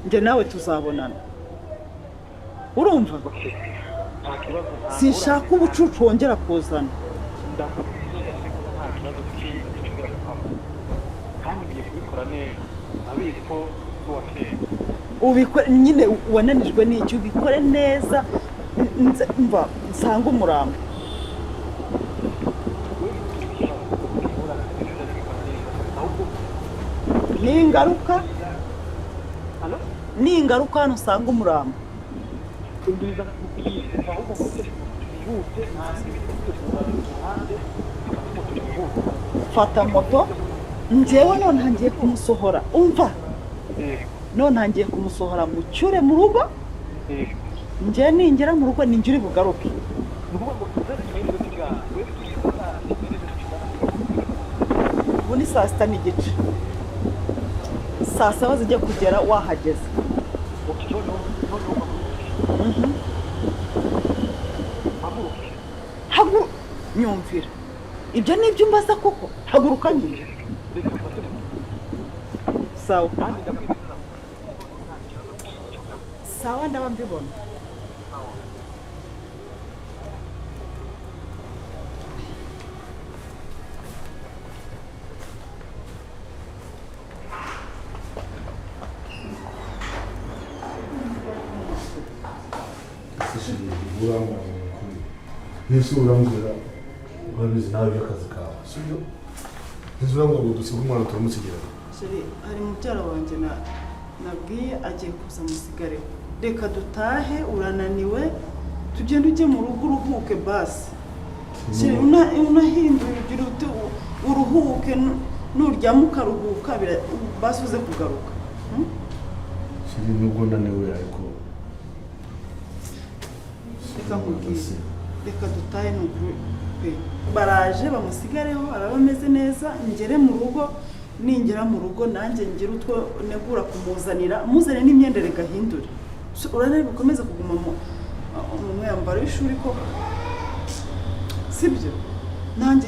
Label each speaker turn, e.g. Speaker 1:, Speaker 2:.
Speaker 1: njye nawe tuzabonana urumva sinshaka ubucucu wongera kuzana ubikore nyine wananijwe n'icyo ubikore neza mva nsanga umurambo ni ingaruka hano usanga umurambo fata moto njyewe none ngiye kumusohora umva none ngiye kumusohora mucyure mu rugo njye ningera mu rugo ninjye uri bugaruke ubu ni 6:30 saa 7 zijya kugera wahageze nyumvira ibyo ni ibyo mbaza koko haguruka nyine sawa sawa ndaba mbibona
Speaker 2: Yesu urambwira urabizi nawe by'akazi kawe sibyo nizura ngo dusiga umwana turamusigera
Speaker 1: hari mubyara wanjye nabwiye agiye kuza musigare reka dutahe urananiwe tugende ujye mu rugo uruhuke basi unahindura ugira uti uruhuke nuryama ukaruhuka basi uze kugaruka
Speaker 2: siri nubwo naniwe ariko
Speaker 1: reka nkubwire reka dutahe n'ukuri baraje bamusigareho araba ameze neza ngere mu rugo ningera mu rugo nanjye ngira utwo negura kumuzanira muzane n'imyenda reka hindure urane bukomeze kuguma mu mwambaro w'ishuri ko sibyo nanjye